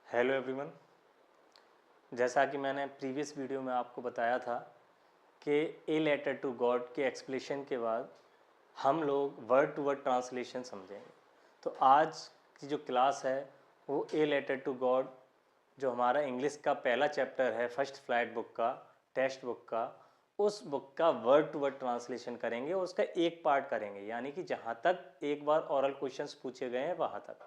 Hello everyone. जैसा कि मैंने प्रीवियस वीडियो में आपको बताया था कि ए लेटर टू गॉड के एक्सप्लेनेशन के बाद हम लोग वर्ड टू वर्ड ट्रांसलेशन समझेंगे। तो आज की जो क्लास है वो ए लेटर टू गॉड जो हमारा इंग्लिश का पहला चैप्टर है फर्स्ट फ्लाइट बुक का, टेक्स्ट बुक का, उस बुक का वर्ड टू वर्ड ट्रांसलेशन करेंगे और उसका एक पार्ट करेंगे, यानी कि जहाँ तक एक बार ओरल क्वेश्चंस पूछे गए हैं वहाँ तक,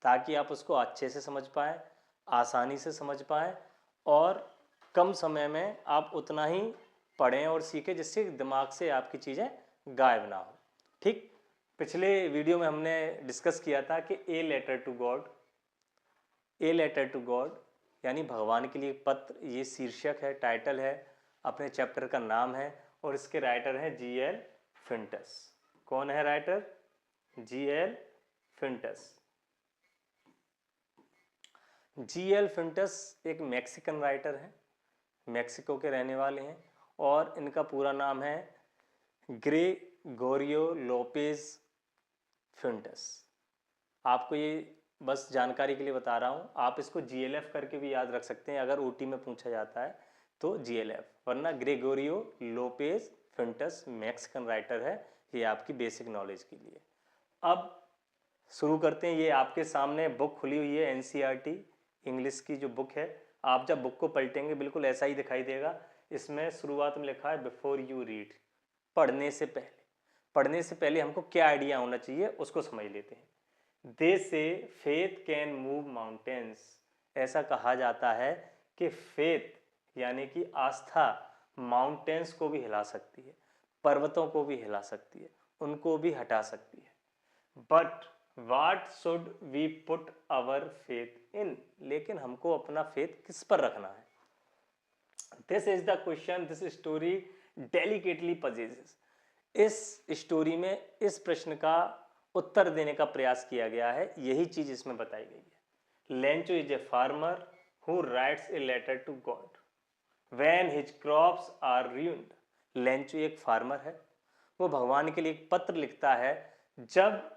ताकि आप उसको अच्छे से समझ पाएँ, आसानी से समझ पाएँ और कम समय में आप उतना ही पढ़ें और सीखें जिससे दिमाग से आपकी चीज़ें गायब ना हो। ठीक, पिछले वीडियो में हमने डिस्कस किया था कि a letter to God, a letter to God यानी भगवान के लिए पत्र, ये शीर्षक है, टाइटल है, अपने चैप्टर का नाम है और इसके राइटर हैं जी.एल. फिंटस। कौन है राइटर? जी.एल. फिंटस। जी.एल. फिंटस एक मैक्सिकन राइटर हैं, मैक्सिको के रहने वाले हैं और इनका पूरा नाम है ग्रेगोरियो लोपेज फिंटस। आपको ये बस जानकारी के लिए बता रहा हूँ, आप इसको जीएलएफ करके भी याद रख सकते हैं अगर ओटी में पूछा जाता है तो जीएलएफ, वरना ग्रेगोरियो लोपेज फिंटस मैक्सिकन राइटर है। ये आपकी बेसिक नॉलेज के लिए। अब शुरू करते हैं। ये आपके सामने बुक खुली हुई है, एनसीईआरटी इंग्लिश की जो बुक है। आप जब बुक को पलटेंगे बिल्कुल ऐसा ही दिखाई देगा। इसमें शुरुआत में लिखा है बिफोर यू रीड, पढ़ने से पहले। पढ़ने से पहले हमको क्या आइडिया होना चाहिए उसको समझ लेते हैं। दे से फेथ कैन मूव माउंटेन्स, ऐसा कहा जाता है कि फेथ यानी कि आस्था माउंटेन्स को भी हिला सकती है, पर्वतों को भी हिला सकती है, उनको भी हटा सकती है। But what should we put our faith in, लेकिन हमको अपना फेथ किस पर रखना है? This is the question this story delicately possesses. इस स्टोरी में इस प्रश्न का उत्तर देने का प्रयास किया गया है, यही चीज इसमें बताई गई है। Lencho is a farmer who writes a letter to God when his crops are ruined। Lencho एक फार्मर है, वो भगवान के लिए एक पत्र लिखता है जब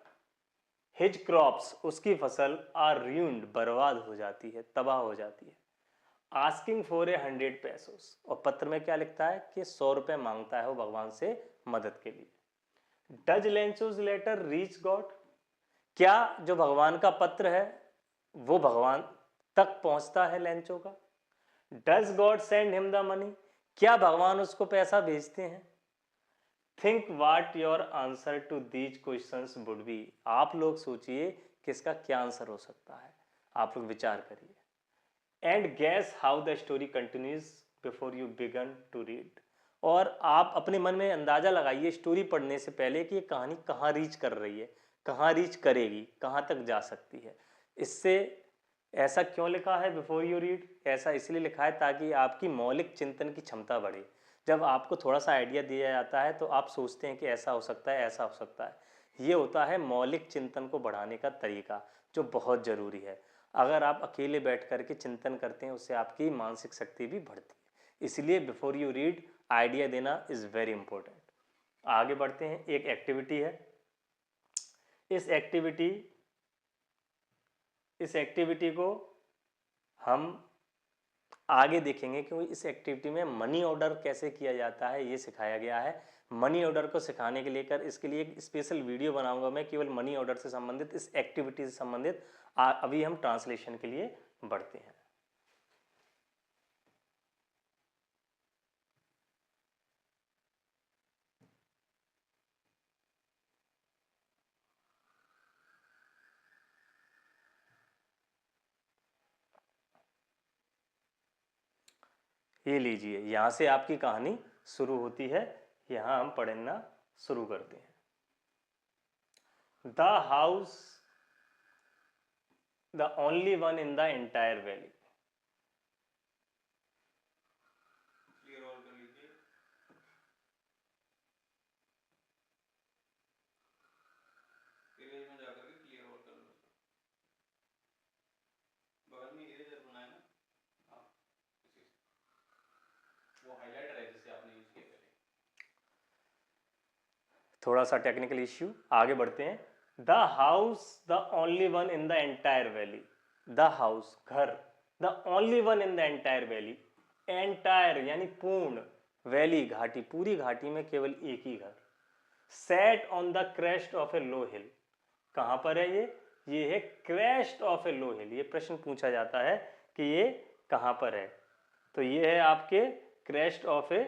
हिज क्रॉप्स, उसकी फसल, आर ruined, बर्बाद हो जाती है, तबाह हो जाती है। आस्किंग फॉर 100 पैसोस, और पत्र में क्या लिखता है कि 100 रुपए मांगता है वो भगवान से मदद के लिए। Does Lencho's letter reach God, क्या जो भगवान का पत्र है वो भगवान तक पहुंचता है लेंचो का? Does God send him the money, क्या भगवान उसको पैसा भेजते हैं? Think what your answer to these questions would be, आप लोग सोचिए कि इसका क्या आंसर हो सकता है, आप लोग विचार करिए। And guess how the story continues before you begin to read, और आप अपने मन में अंदाजा लगाइए स्टोरी पढ़ने से पहले कि ये कहानी कहाँ रीच कर रही है, कहाँ रीच करेगी, कहाँ तक जा सकती है। इससे ऐसा क्यों लिखा है बिफोर यू रीड? ऐसा इसलिए लिखा है ताकि आपकी मौलिक चिंतन की क्षमता बढ़े। जब आपको थोड़ा सा आइडिया दिया जाता है तो आप सोचते हैं कि ऐसा हो सकता है, ऐसा हो सकता है। ये होता है मौलिक चिंतन को बढ़ाने का तरीका, जो बहुत ज़रूरी है। अगर आप अकेले बैठ कर के चिंतन करते हैं उससे आपकी मानसिक शक्ति भी बढ़ती है। इसलिए बिफोर यू रीड आइडिया देना इज़ वेरी इंपॉर्टेंट। आगे बढ़ते हैं। एक एक्टिविटी है, इस एक्टिविटी को हम आगे देखेंगे क्योंकि इस एक्टिविटी में मनी ऑर्डर कैसे किया जाता है ये सिखाया गया है। मनी ऑर्डर को सिखाने के लिए इसके लिए एक स्पेशल वीडियो बनाऊंगा मैं केवल मनी ऑर्डर से संबंधित, इस एक्टिविटी से संबंधित। अभी हम ट्रांसलेशन के लिए बढ़ते हैं। ये लीजिए, यहाँ से आपकी कहानी शुरू होती है। यहाँ हम पढ़ना शुरू करते हैं। The house the only one in the entire valley. थोड़ा सा टेक्निकल इश्यू, आगे बढ़ते हैं। The house the only one in the entire valley. The house घर, the only one in the entire valley, entire यानी पूर्ण, वैली घाटी, पूरी घाटी में केवल एक ही घर। Set on the crest of a low hill, कहां पर है ये है क्रेस्ट ऑफ ए लो हिल। ये प्रश्न पूछा जाता है कि ये कहां पर है, तो ये है आपके क्रेस्ट ऑफ ए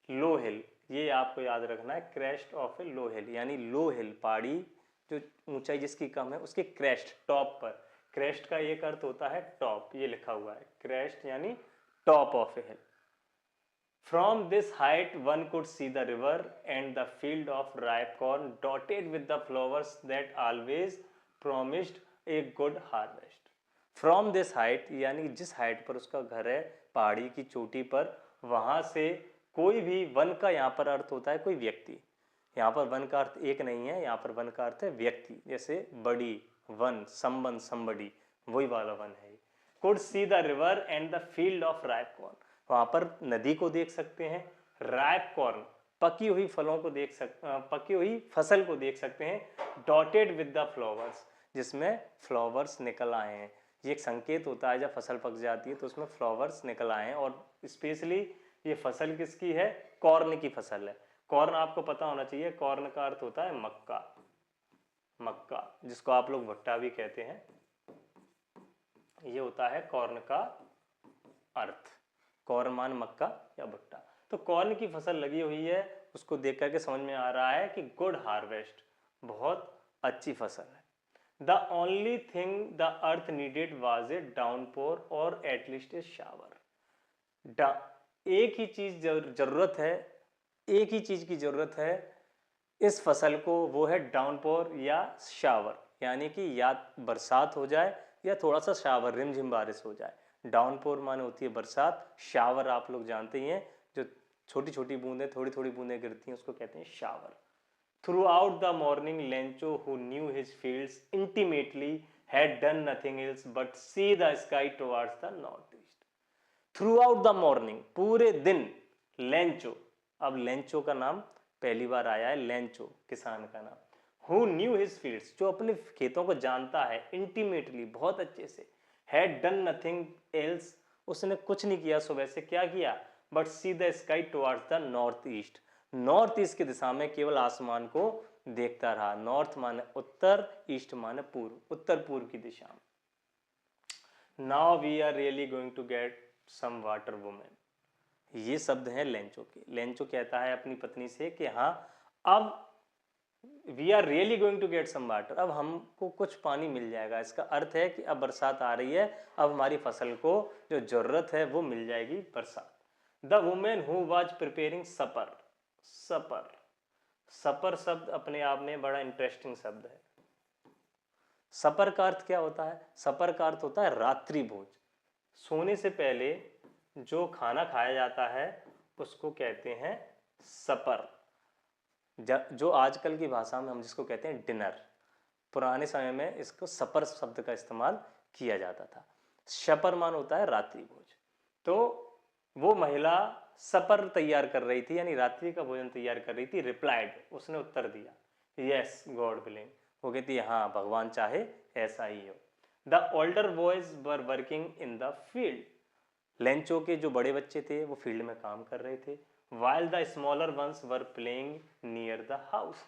लो हिल, ये आपको याद रखना है, क्रेस्ट ऑफ ए लो हिल यानी लो हिल, पहाड़ी जो ऊंचाई जिसकी कम है उसके क्रेस्ट, टॉप पर। क्रेस्ट का एक अर्थ होता है टॉप, ये लिखा हुआ है क्रेस्ट यानी top of A hill. From this height one could see the river and the field of ripe corn dotted with the flowers that always promised a good harvest. From this height यानी जिस height पर उसका घर है, पहाड़ी की चोटी पर, वहां से कोई भी, वन का यहाँ पर अर्थ होता है कोई व्यक्ति, यहाँ पर वन का अर्थ एक नहीं है, यहाँ पर वन का अर्थ है व्यक्ति, जैसे बड़ी, वन, संबंध, somebody, वही वाला वन है। Could see the river and the field of ripe corn, वहां पर नदी को देख सकते हैं, राइप कॉर्न, पकी हुई फलों को पकी हुई फसल को देख सकते हैं, डॉटेड विद द फ्लावर्स, जिसमें फ्लावर्स निकल आए हैं। ये एक संकेत होता है जब फसल पक जाती है तो उसमें फ्लावर्स निकल आए हैं, और स्पेशली ये फसल किसकी है, कॉर्न की फसल है। कॉर्न आपको पता होना चाहिए, कॉर्न का अर्थ होता है मक्का, मक्का जिसको आप लोग भुट्टा भी कहते हैं, ये होता है कॉर्न का अर्थ, कॉर्न मान मक्का या भुट्टा। तो कॉर्न की फसल लगी हुई है, उसको देख करके समझ में आ रहा है कि गुड हार्वेस्ट, बहुत अच्छी फसल है। The only thing the earth needed was a downpour और एटलीस्ट ए शावर। एक ही चीज जरूरत है, एक ही चीज की जरूरत है इस फसल को, वो है डाउनपोर या शावर, यानी कि या बरसात हो जाए या थोड़ा सा शावर, रिमझिम बारिश हो जाए। डाउनपोर माने होती है बरसात, शावर आप लोग जानते ही हैं, जो छोटी छोटी बूंदें, थोड़ी थोड़ी बूंदें गिरती हैं उसको कहते हैं shower. Through out the morning Lencho who knew his fields intimately had done nothing else but see the sky towards the north east. Through out the morning, पूरे दिन, लेंचो, अब लेंचो का नाम पहली बार आया है, लेंचो किसान का नाम, हु न्यू हिज फील्ड्स, जो अपने खेतों को जानता है, इंटीमेटली बहुत अच्छे से, हैड डन नथिंग एल्स, उसने कुछ नहीं किया सुबह से, क्या किया, but see the sky towards the north east, north east की दिशा में केवल आसमान को देखता रहा। नॉर्थ माने उत्तर, ईस्ट माने पूर्व, उत्तर पूर्व की दिशा में। Now we are really going to get some water woman, ये शब्द है लेंचो के। लेंचो कहता है अपनी पत्नी से कि हाँ, अब we are really going to get some water, अब हमको कुछ पानी मिल जाएगा। इसका अर्थ है कि अब बरसात आ रही है, अब हमारी फसल को जो जरूरत है वो मिल जाएगी, बरसात। The women who was preparing supper, supper, supper शब्द अपने आप में बड़ा इंटरेस्टिंग शब्द है। सपर का अर्थ क्या होता है, सपर का अर्थ होता है रात्रि भोज, सोने से पहले जो खाना खाया जाता है उसको कहते हैं सपर, जो आजकल की भाषा में हम जिसको कहते हैं डिनर, पुराने समय में इसको सपर शब्द का इस्तेमाल किया जाता था। शपर मान होता है रात्रि भोज, तो वो महिला सपर तैयार कर रही थी, यानी रात्रि का भोजन तैयार कर रही थी। रिप्लाइड, उसने उत्तर दिया, यस गॉड विलिंग, वो कहती है हाँ भगवान चाहे ऐसा ही हो। The older boys were working in the field, Lencho के जो बड़े बच्चे थे वो फील्ड में काम कर रहे थे। while the smaller ones were playing near the house,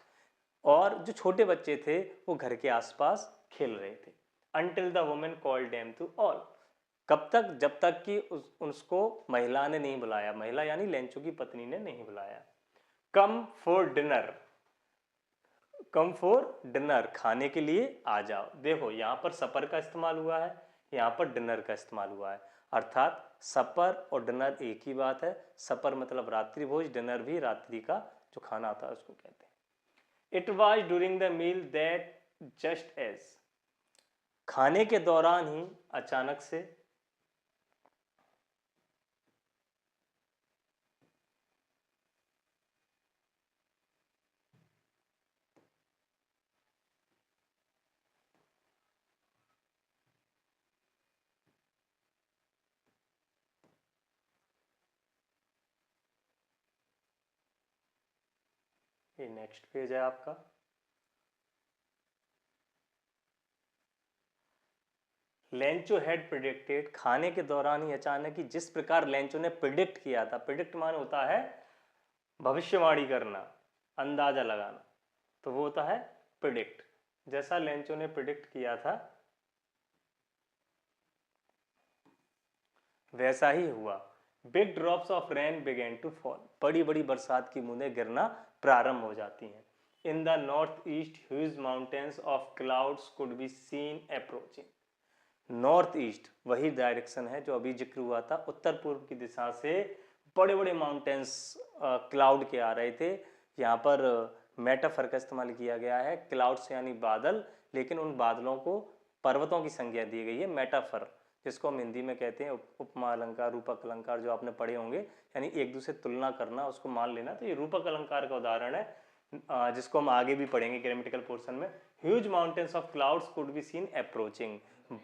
और जो छोटे बच्चे थे वो घर के आसपास खेल रहे थे। until the woman called them to all, कब तक, जब तक कि उसको महिला ने नहीं बुलाया, महिला यानी लेंचो की पत्नी ने नहीं बुलाया। come for dinner, come for dinner, खाने के लिए आ जाओ। देखो यहाँ पर सपर का इस्तेमाल हुआ है, यहाँ पर डिनर का इस्तेमाल हुआ है, अर्थात सपर और डिनर एक ही बात है। सपर मतलब रात्रि भोज, डिनर भी रात्रि का जो खाना आता है उसको कहते हैं। It was during the meal that just as, खाने के दौरान ही अचानक से, ये नेक्स्ट पेज है आपका। लेंचो हैड प्रिडिक्टेड, खाने के दौरान ही अचानक ही जिस प्रकार लेंचो ने प्रिडिक्ट किया था, प्रिडिक्ट मान होता है भविष्यवाणी करना, अंदाजा लगाना, तो वो होता है प्रिडिक्ट। जैसा लेंचो ने प्रिडिक्ट किया था वैसा ही हुआ। Big drops of rain began to fall, बड़ी बड़ी बरसात की बूंदें गिरना प्रारंभ हो जाती हैं। In the north east huge mountains of clouds could be seen approaching, north east वही डायरेक्शन है जो अभी जिक्र हुआ था, उत्तर पूर्व की दिशा से बड़े बड़े माउंटेन्स क्लाउड के आ रहे थे। यहाँ पर मेटाफर का इस्तेमाल किया गया है, क्लाउड्स यानी बादल, लेकिन उन बादलों को पर्वतों की संज्ञा दी गई है, मेटाफर, जिसको हम हिंदी में कहते हैं उपमा अलंकार, रूपक अलंकार, जो आपने पढ़े होंगे, यानी एक दूसरे तुलना करना, उसको मान लेना। तो ये रूपक अलंकार का उदाहरण है, जिसको हम आगे भी पढ़ेंगे ग्रामेटिकल पोर्शन में। Huge mountains of clouds could be seen approaching,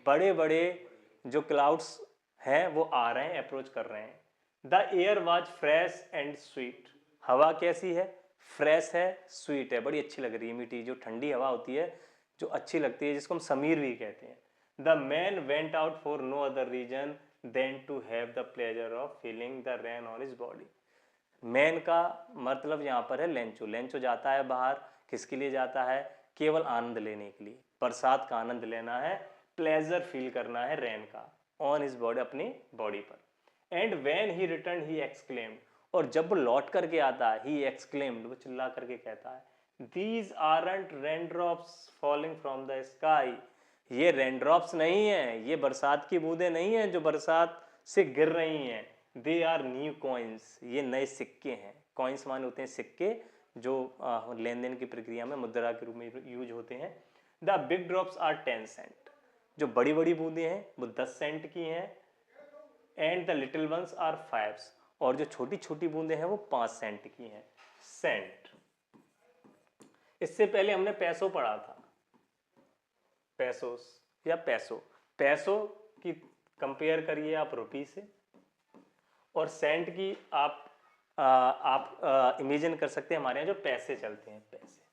बड़े बड़े जो क्लाउड्स हैं वो आ रहे हैं, अप्रोच कर रहे हैं। The air was fresh and sweet, हवा कैसी है, फ्रेश है, स्वीट है, बड़ी अच्छी लग रही है, मीठी, जो ठंडी हवा होती है जो अच्छी लगती है, जिसको हम समीर भी कहते हैं। The man went out for no other reason than to have the pleasure of feeling the rain on his body. Man का मतलब यहाँ पर है लेंचो, लेंचो जाता है बाहर, किसके लिए जाता है, केवल आनंद लेने के लिए, बरसात का आनंद लेना है, प्लेजर फील करना है रेन का, ऑन हिज बॉडी, अपनी बॉडी पर। And when he return he exclaimed, और जब वो लौट करके आता है, ही एक्सक्लेम्ड, वो चिल्ला करके कहता है, these aren't raindrops falling from the sky, ये रेनड्रॉप्स नहीं है, ये बरसात की बूंदें नहीं है जो बरसात से गिर रही हैं, दे आर न्यू कॉइन्स, ये नए सिक्के हैं। कॉइन्स मान होते हैं सिक्के, जो लेन देन की प्रक्रिया में मुद्रा के रूप में यूज होते हैं। The big drops are 10 cent, जो बड़ी बड़ी बूंदें हैं वो 10 सेंट की हैं। And the little ones are 5, और जो छोटी छोटी बूंदें हैं वो 5 सेंट की हैं। सेंट, इससे पहले हमने पैसों पढ़ा था, पैसोस या पैसो, पैसो की कंपेयर करिए आप रुपी से, और सेंट की आप इमेजिन कर सकते हैं हमारे यहाँ जो पैसे चलते हैं, पैसे,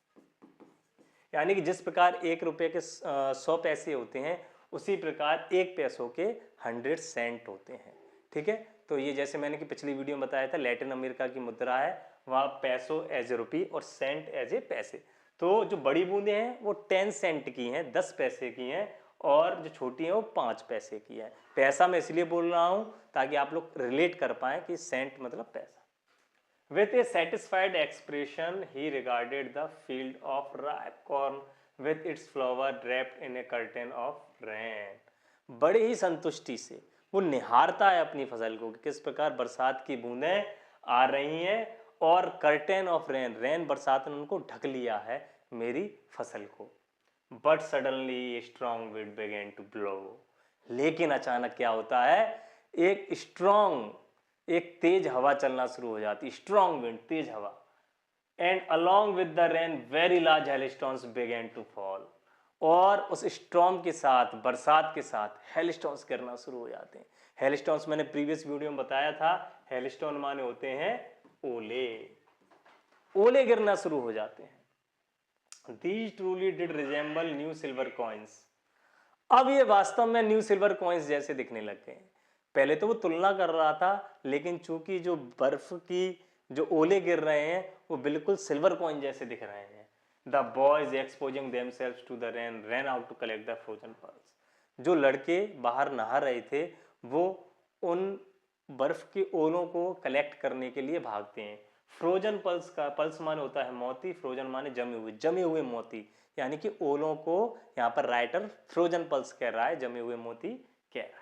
यानी कि जिस प्रकार 1 रुपये के 100 पैसे होते हैं, उसी प्रकार 1 पैसों के 100 सेंट होते हैं। ठीक है, तो ये जैसे मैंने कि पिछली वीडियो में बताया था, लैटिन अमेरिका की मुद्रा है, वहाँ पैसो एज ए रुपी और सेंट एज ए पैसे। तो जो बड़ी बूंदें हैं वो 10 सेंट की हैं, 10 पैसे की हैं, और जो छोटी हैं वो 5 पैसे की है। पैसा मैं इसलिए बोल रहा हूँ ताकि आप लोग रिलेट कर पाएँ कि सेंट मतलब पैसा। With a satisfied expression, he regarded the field of ripe corn with its flower wrapped in a curtain of rain. बड़े ही संतुष्टि से वो निहारता है अपनी फसल को कि किस प्रकार बरसात की बूंदें आ रही हैं, और कर्टेन ऑफ रेन, रेन बरसात ने उनको ढक लिया है मेरी फसल को। But suddenly strong wind began to blow, लेकिन अचानक क्या होता है, एक स्ट्रॉन्ग, एक तेज हवा चलना शुरू हो जाती, स्ट्रॉन्ग विंड, तेज हवा। And along with the rain very large hailstones began to fall, और उस स्टॉर्म के साथ, बरसात के साथ हेलस्टोन्स गिरना शुरू हो जाते हैं। हेलस्टोन्स मैंने प्रीवियस वीडियो में बताया था, हेलस्टोन माने होते हैं ओले, ओले गिरना शुरू हो जाते हैं। These truly did resemble new silver coins, अब ये वास्तव में न्यू सिल्वर कॉइन्स जैसे दिखने लग गए। पहले तो वो तुलना कर रहा था, लेकिन चूंकि जो बर्फ की जो ओले गिर रहे हैं वो बिल्कुल सिल्वर कॉइन जैसे दिख रहे हैं। The boys exposing themselves to the rain ran out to collect the frozen pearls, जो लड़के बाहर नहा रहे थे वो उन बर्फ के ओलों को कलेक्ट करने के लिए भागते हैं। फ्रोजन पल्स का, पल्स माने होता है मोती, फ्रोजन माने जमे हुए मोती, यानी कि ओलों को यहाँ पर राइटर फ्रोजन पल्स कह रहा है, जमे हुए मोती कह रहा है।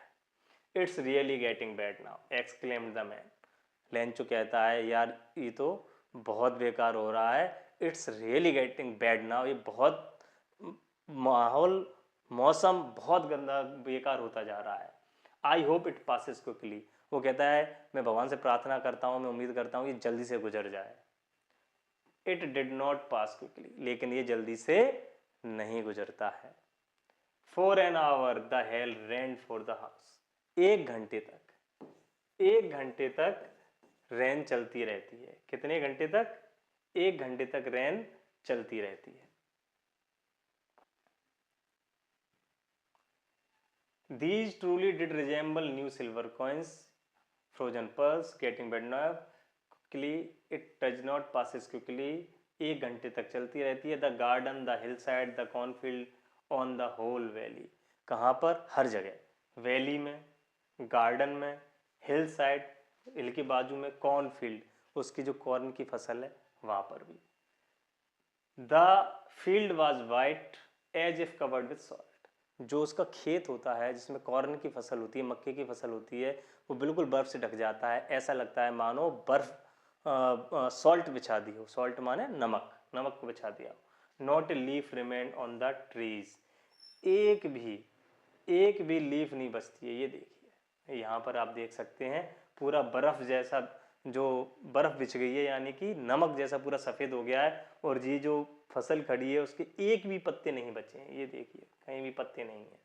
It's really getting bad now exclaimed the man, Lencho कहता है यार ये तो बहुत बेकार हो रहा है, it's really getting bad now, ये बहुत माहौल, मौसम बहुत गंदा, बेकार होता जा रहा है। I hope it passes quickly, वो कहता है मैं भगवान से प्रार्थना करता हूँ, मैं उम्मीद करता हूँ कि जल्दी से गुजर जाए। It did not pass quickly, लेकिन ये जल्दी से नहीं गुजरता है। For an hour the hell rain for the house, 1 घंटे तक, 1 घंटे तक रेन चलती रहती है। कितने घंटे तक? 1 घंटे तक रेन चलती रहती है। These truly did resemble new silver coins, frozen pearls, getting better now. Quickly, it does not passes quickly. 1 घंटे तक चलती रहती है. The garden, the hillside, the cornfield, on the whole valley. कहाँ पर? हर जगह. वैली में, गार्डन में, हिल साइड, हिल के बाजू में, कॉर्नफील्ड, उसकी जो कॉर्न की फसल है वहाँ पर भी. The field was white as if covered with salt. जो उसका खेत होता है जिसमें कॉर्न की फसल होती है, मक्के की फसल होती है, वो बिल्कुल बर्फ से ढक जाता है. ऐसा लगता है मानो बर्फ सॉल्ट बिछा दी हो. सॉल्ट माने नमक, नमक को बिछा दिया हो. Not a leaf remain on the trees. एक भी लीफ नहीं बचती है. ये देखिए यहाँ पर आप देख सकते हैं पूरा बर्फ जैसा जो बर्फ बिछ गई है, यानी कि नमक जैसा पूरा सफ़ेद हो गया है. और ये जो फसल खड़ी है उसके एक भी पत्ते नहीं बचे हैं. ये देखिए कहीं भी पत्ते नहीं है.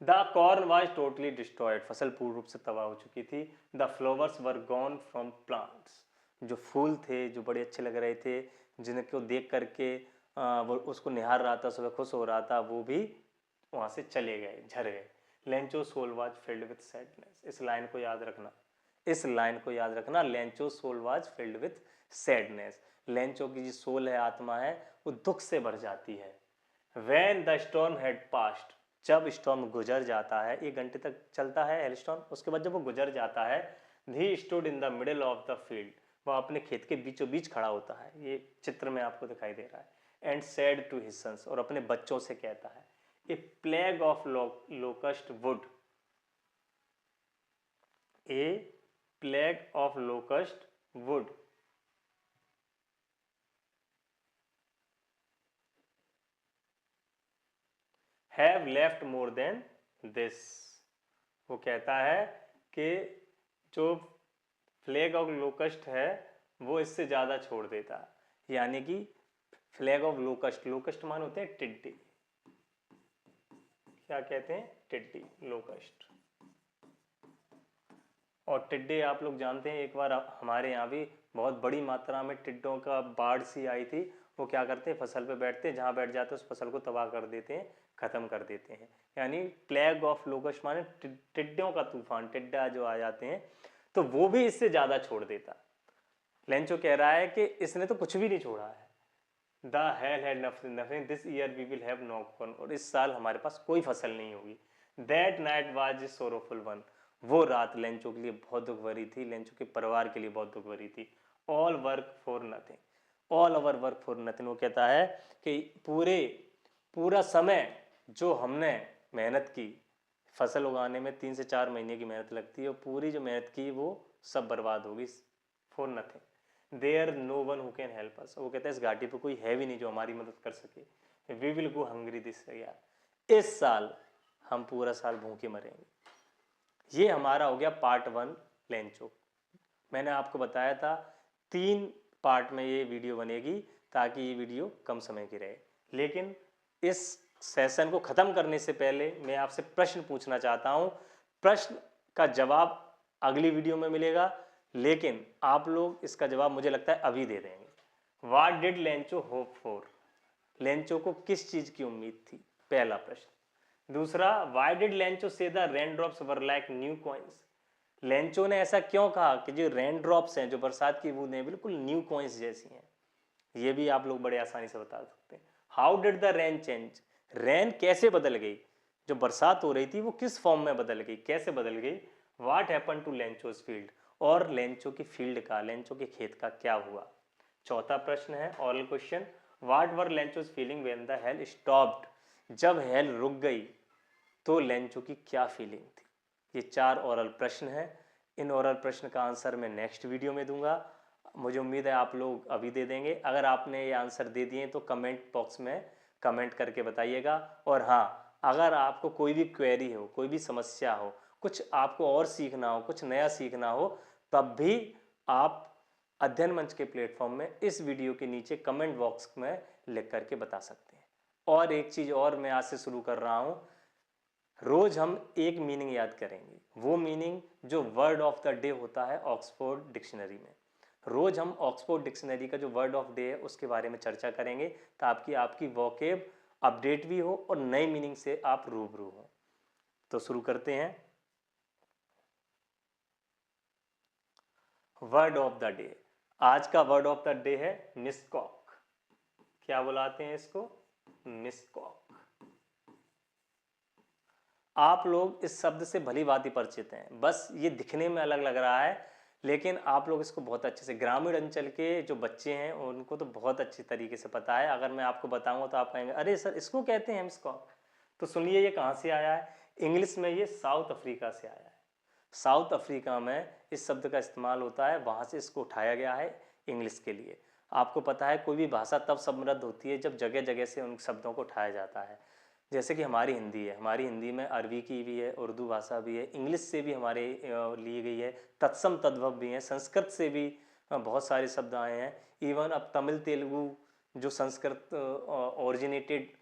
The corn was totally destroyed. फसल पूर्ण रूप से तबाह हो चुकी थी. The flowers were gone from plants. जो फूल थे जो बड़े अच्छे लग रहे थे, जिनको देख करके वो उसको निहार रहा था, सुबह खुश हो रहा था, वो भी वहाँ से चले गए, झर गए. Lencho soul was filled with sadness. इस लाइन को याद रखना, इस लाइन को याद रखना. Lencho soul was filled with sadness. Lencho की जो सोल है, आत्मा है, वो दुख से भर जाती है. When the storm had passed, जब स्टॉर्म गुजर जाता है, 1 घंटे तक चलता है हेल स्टॉर्म, उसके बाद जब वो गुजर जाता है, he stood in the middle of the field. वो अपने खेत के बीचों बीच खड़ा होता है. ये चित्र में आपको दिखाई दे रहा है. And said to his sons, और अपने बच्चों से कहता है, a plague of locust wood, a plague of locust wood have left more than this. वो कहता है कि जो फ्लैग ऑफ लोकस्ट है वो इससे ज़्यादा छोड़ देता है. यानी कि फ्लैग ऑफ लोकस्ट, लोकस्ट मान होते हैं टिड्डी. क्या कहते हैं? टिड्डी, लोकस्ट. और टिड्डे आप लोग जानते हैं, एक बार हमारे यहाँ भी बहुत बड़ी मात्रा में टिड्डों का बाढ़ सी आई थी. वो क्या करते हैं? फसल पे बैठते हैं, जहाँ बैठ जाते हैं उस फसल को तबाह कर देते हैं, ख़त्म कर देते हैं. यानी प्लेग ऑफ लोकस्ट माने टिड्डों का तूफान, टिड्डा जो आ जाते हैं, तो वो भी इससे ज़्यादा छोड़ देता. लेंचो कह रहा है कि इसने तो कुछ भी नहीं छोड़ा है. The hail had nothing this year we will have no corn. और इस साल हमारे पास कोई फसल नहीं होगी. That night was a sorrowful one. वो रात लेंचो के लिए बहुत दुख भरी थी, लेंचो के परिवार के लिए बहुत दुख भरी थी. All work for nothing, all our work for nothing. वो कहता है कि पूरा समय जो हमने मेहनत की, फसल उगाने में 3 से 4 महीने की मेहनत लगती है, और पूरी जो मेहनत की वो सब बर्बाद होगी. For nothing. There no one who can help us. वो कहता है इस घाटी पर कोई है भी नहीं जो हमारी मदद कर सके. We will go hungry this year. इस साल हम पूरा साल भूखे मरेंगे. ये हमारा हो गया पार्ट 1 लेंचो. मैंने आपको बताया था 3 पार्ट में ये वीडियो बनेगी ताकि ये वीडियो कम समय की रहे. लेकिन इस सेशन को ख़त्म करने से पहले मैं आपसे प्रश्न पूछना चाहता हूँ. प्रश्न का जवाब अगली वीडियो में मिलेगा, लेकिन आप लोग इसका जवाब मुझे लगता है अभी दे देंगे. What did Lencho hope for. Lencho को किस चीज़ की उम्मीद थी? पहला प्रश्न. दूसरा, व्हाई डिड लेंचो से the rain drops were like new coins. Lencho ने ऐसा क्यों कहा कि जो रेन ड्रॉप्स हैं, जो बरसात की बूंदें, बिल्कुल न्यू कॉइंस जैसी हैं? ये भी आप लोग बड़े आसानी से बता सकते हैं. How did the rain change. Rain कैसे बदल गई? जो बरसात हो रही थी वो किस फॉर्म में बदल गई, कैसे बदल गई? What happen to Lencho's field. और लेंचो की फील्ड का, लेंचो के खेत का क्या हुआ? चौथा प्रश्न है aural question. What were Lencho's feeling when the hail stopped. जब हेल रुक गई तो लेंचो की क्या फीलिंग थी? ये 4 ओरल प्रश्न हैं. इन ओरल प्रश्न का आंसर मैं नेक्स्ट वीडियो में दूंगा. मुझे उम्मीद है आप लोग अभी दे देंगे. अगर आपने ये आंसर दे दिए तो कमेंट बॉक्स में कमेंट करके बताइएगा. और हाँ, अगर आपको कोई भी क्वेरी हो, कोई भी समस्या हो, कुछ आपको और सीखना हो, कुछ नया सीखना हो, तब भी आप अध्ययन मंच के प्लेटफॉर्म में इस वीडियो के नीचे कमेंट बॉक्स में लिख करके बता सकते हैं. और एक चीज़ और मैं आज से शुरू कर रहा हूँ. रोज़ हम एक मीनिंग याद करेंगे. वो मीनिंग जो वर्ड ऑफ द डे होता है ऑक्सफोर्ड डिक्शनरी में. रोज़ हम ऑक्सफोर्ड डिक्शनरी का जो वर्ड ऑफ डे है उसके बारे में चर्चा करेंगे ताकि आपकी वोकेब अपडेट भी हो और नए मीनिंग से आप रूबरू हो। तो शुरू करते हैं। Word of the day. आज का वर्ड ऑफ द डे है मिसकॉक। क्या बुलाते हैं इसको? मिसकॉक। आप लोग इस शब्द से भली भांति परिचित हैं, बस ये दिखने में अलग लग रहा है, लेकिन आप लोग इसको बहुत अच्छे से, ग्रामीण अंचल के जो बच्चे हैं उनको तो बहुत अच्छी तरीके से पता है। अगर मैं आपको बताऊंगा तो आप कहेंगे अरे सर इसको कहते हैं मिसकॉक। तो सुनिए ये कहाँ से आया है। इंग्लिश में ये साउथ अफ्रीका से आया है। साउथ अफ्रीका में इस शब्द का इस्तेमाल होता है, वहाँ से इसको उठाया गया है इंग्लिश के लिए। आपको पता है कोई भी भाषा तब समृद्ध होती है जब जगह जगह से उन शब्दों को उठाया जाता है। जैसे कि हमारी हिंदी है, हमारी हिंदी में अरबी की भी है, उर्दू भाषा भी है, इंग्लिश से भी हमारे ली गई है, तत्सम तद्भव भी हैं, संस्कृत से भी बहुत सारे शब्द आए हैं। इवन अब तमिल तेलुगु जो संस्कृत ओरिजिनेटेड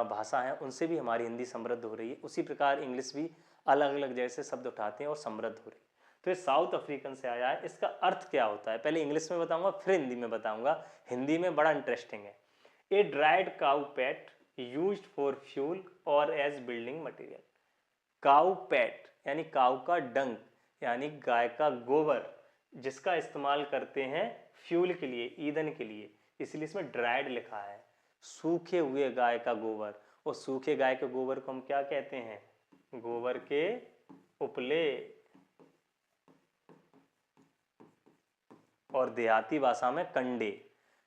भाषा है उनसे भी हमारी हिंदी समृद्ध हो रही है। उसी प्रकार इंग्लिश भी अलग अलग जैसे शब्द उठाते हैं और समृद्ध हो रही है। तो ये साउथ अफ्रीकन से आया है। इसका अर्थ क्या होता है पहले इंग्लिश में बताऊंगा, फिर हिंदी में बताऊंगा। हिंदी में बड़ा इंटरेस्टिंग है। A dried cow pat used for fuel और as building material. Cow pat यानी काउ का डंक यानी गाय का गोबर, जिसका इस्तेमाल करते हैं फ्यूल के लिए, ईंधन के लिए, इसलिए इसमें ड्राइड लिखा है। सूखे हुए गाय का गोबर, और सूखे गाय के गोबर को हम क्या कहते हैं? गोबर के उपले, और देहाती भाषा में कंडे,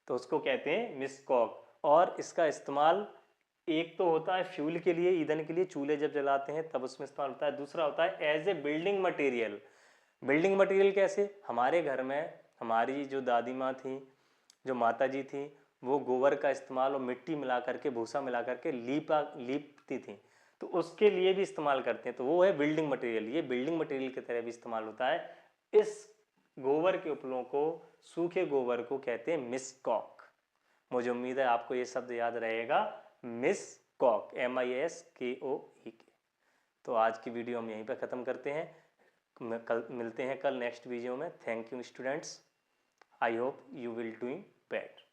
तो उसको कहते हैं मिसकॉक। और इसका इस्तेमाल एक तो होता है फ्यूल के लिए, ईंधन के लिए, चूल्हे जब जलाते हैं तब उसमें इस्तेमाल होता है। दूसरा होता है as a building material. Building material कैसे? हमारे घर में हमारी जो दादी माँ थी, जो माता जी थी, वो गोबर का इस्तेमाल और मिट्टी मिला करके, भूसा मिला करके लीपती थी, तो उसके लिए भी इस्तेमाल करते हैं, तो वो है बिल्डिंग मटेरियल। ये बिल्डिंग मटेरियल की तरह भी इस्तेमाल होता है। इस गोबर के उपलों को, सूखे गोबर को कहते हैं मिसकॉक। मुझे उम्मीद है आपको ये शब्द याद रहेगा, मिसकॉक, MISKOEK। तो आज की वीडियो हम यहीं पर ख़त्म करते हैं। कल मिलते हैं, कल नेक्स्ट वीडियो में। Thank you students, I hope you will doing better.